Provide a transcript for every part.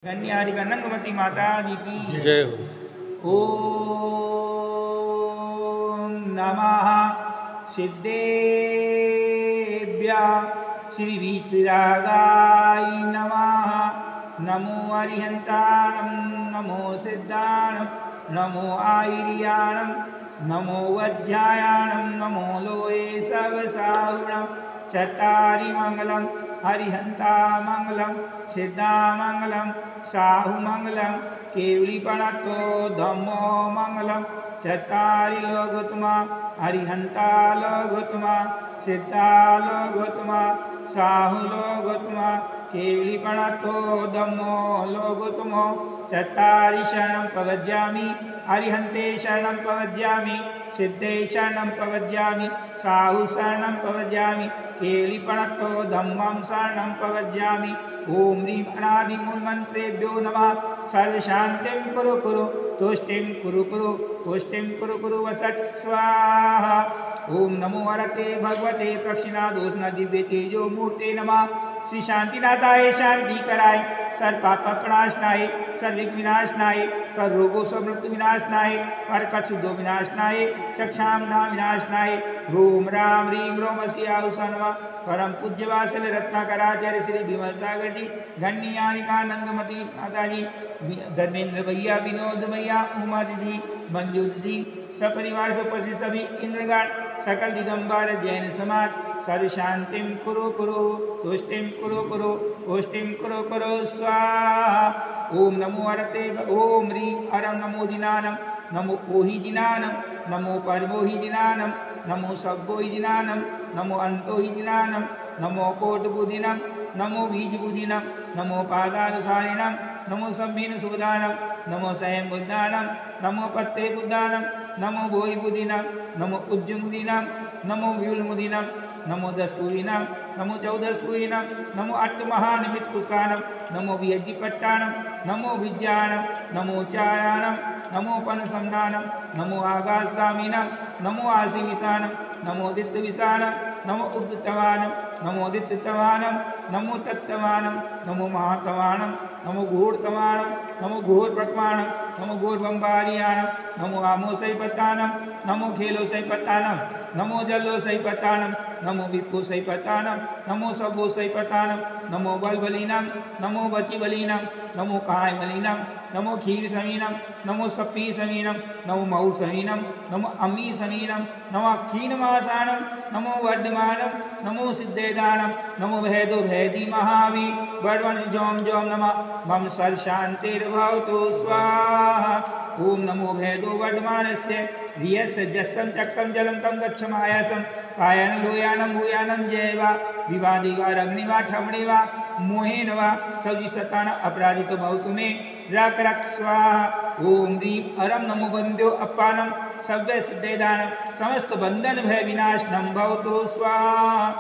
गण्यहारी नंगमती माता जी की जय हो। ओम नमः सिद्धेभ्यः श्री वीतरागाय नमः। नमो अरिहंताणं नमो सिद्धाणं नमो आयर्याणं नमो वज्रायाणं नमो लोये सर्वसाहुणं। चत्तारि मंगलम हरिहंता मंगलम सिद्धा मंगलम साहु मंगलम केवली पणतो धम्मो मंगलम। चत्तारि लोगोत्तमा हरिहंता लोगोत्तमा सिद्धा लोगोत्तमा साहु लोगोत्तमा केवली पणतो धम्मो लोगोत्तमो। चत्तारि शरणं प्रवज्यामि हरिहंते शरणं प्रवज्यामि सिद्धे शरणं प्रवज्यामि साहु शरणं प्रवज्यामि केवली पणतो धम्मं शरणं प्रवज्यामि। ओम ह्रीं अनादिमूलमन्त्रेभ्यो नमः। सर्वशान्तिं कुरु कुरु तुष्टिं कुरु कुरु पुष्टिं कुरु कुरु वसत् स्वाहा। ओम नमो हरते भगवते दक्षिणादोषण दिव्य तेजो मूर्ते नमः। श्री शांतिनाथाय शांति कराय सर्व पाप प्रणाशनाय सर्विघ्न विनाशनाय सर्व रोगों समृद्धि विनाशनाय हर कछुदो विनाशनाय चक्षामना विनाशनाय। ओम राम ह्रीं रोम सियाहुषा नमः। परम पूज्य वात्सल रत्नाकराचार्य श्री विमल सागर जी गण्ययानिका नंगमती माता जी धर्मेंद्र भैया विनोद भैया उमा दीदी मंजू दीदी सपरिवार से उपस्थित सभी इंद्रगण सकल दिगंबर जैन समाज सर्व शांतिं कुरु कुरु तुष्टिं कुरु कुरु पुष्टिं कुरु कुरु स्वाहा। ओम नमो हरते ओम ह्रीं हरं नमो दिनानं नमो ओहि दिनानं नमो परमोहि दिनानं नमो सब्बोहि दिनानं नमो अंतोहि दिनानं नमो कोटबुदिनं नमो बीजबुदिनं नमो पादानुसारिणं नमो सम्मेन सुदानं नमो स्वयं बुद्धानं नमो पत्ते बुद्धानं नमो भोई बुदिनं नमो उज्जमुदिनं नमो व्यूलमुदिनं नमो दस्तूरिनं नमो चौदस्तूरिनं नमो अट्टमहानिमित्तकुशानं नमो वियज्जिपट्टानं नमो विज्ञानं नमो चायानं नमो पनसंनानं नमो आगास्वामिनं नमो आशीवितानं नमो दित्तवितानं नमो उद्दतवानं नमो दित्तवानं नमो तत्तवानं नमो महातवानं नमो घोरतवानं नमो घोरप्रतवानं नमो घोरबंबारियानं नमो आमोसैपतानं नमो खेलोसैपतानं नमो जल्लोसैपतानं नमो विप्पोसैपतानं नमो सब्बोसैपतानं नमो बलबलिनं नमो बचिबलिनं नमो कायबलिनं नमो क्षीरसमीनं नमो सप्पीसमीनं नमो मऊसमीनं नमो अम्मीसमीनं नमो क्षीणमासानं नमो वर्धमानं नमो सिद्धेदानं नमो भेदो भेदी महावीर वर्धन जोम जोम नमः मम सर्वशान्तिर्भवतु स्वाहा। ओम नमो भेदो वर्धमानस्य धियस्य जस्सं चक्रं जलं तं गच्छमायासं कायन लोयानं भूयानं जयवा विवादी वा रग्नि वा ठमणी वा मोहेन वा सजी सतान अपराधितो भवतु मे रक रक स्वाहा। ओम ह्रीं हरं नमो बंध्यो अपानं सव्य सिद्धेदानं समस्त बंधन भय विनाशनं भवतु स्वाहा।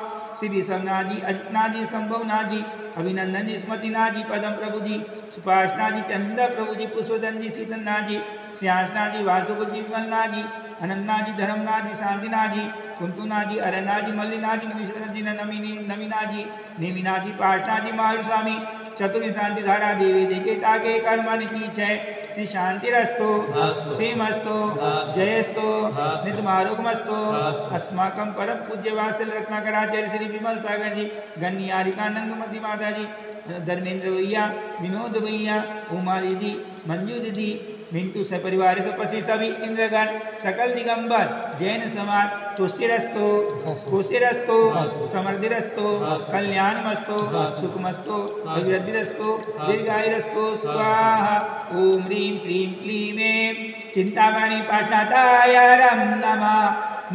श्री संनाजी अजितनाजी संभवनाजी अभिनंदन जी स्मृतिनाजी पदम प्रभु जी सुपाषनाजी चंद्र प्रभु जी कुशोधन जी शीतलनाजी श्यासनाजी वासुकुल विमलनाजी अनंतनाजी धर्मनाजी शांतिनाजी कुंतुनाजी अरनाजी मल्लिनाजी विश्वनाजी नमीनाजी नेमिनाजी पाठनाजी महास्वामी चतुर्थ शांति धारा देवी देखे ताके कर्मणि की जय। श्री शांतिरस्तु श्रीमस्तु जयस्तु नित्यमारोगमस्तु। अस्माकं परम पूज्य वात्सल रत्नाकराचार्य श्री विमल सागर जी गण्ययारिका नंगमती माता जी धर्मेंद्र भैया विनोद भैया उमा दीदी मंजू दीदी मिंटू सपरिवार से उपस्थित सभी इंद्रगण सकल दिगंबर जैन समाज तुष्टिरस्तु पुष्टिरस्तु समृद्धिरस्तु कल्याणमस्तु सुखमस्तु अभिवृद्धिरस्तु दीर्घायुरस्तु स्वाहा। ओम ह्रीं श्रीं क्लीं ऐं चिंतामणि पाठनाथाय नमः।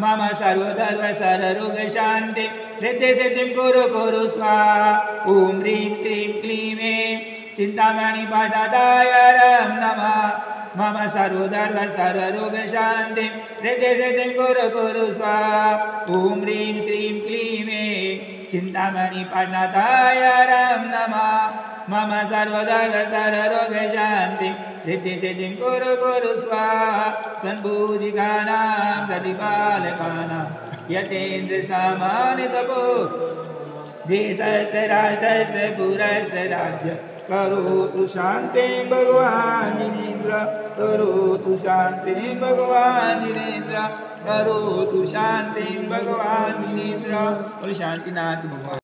मम सर्वधर्म सर्वरोग शांति रिद्धि सिद्धिं कुरु कुरु स्वाहा। ओम ह्रीं श्रीं क्लीं ऐं चिंतामणि पाठनाथाय नमः। मम सर्वधर्म सर्वरोग शांति रिद्धि सिद्धिं कुरु कुरु स्वाहा। ओम ह्रीं श्रीं क्लीं ऐं चिंतामणि पाठनाथाय नमः। मम सर्वधर्म सर्वरोग शांति रिद्धि सिद्धिं कुरु कुरु स्वाहा। संभूतिकानां प्रतिपालकानां यतेन्द्र सामान्य तपो देशस्य राष्ट्रस्य पुरस्य राज्य करोतु शांति भगवान जिनेन्द्र करोतु शांति भगवान जिनेन्द्र करोतु शांति भगवान जिनेन्द्र। और शांतिनाथ भगवान।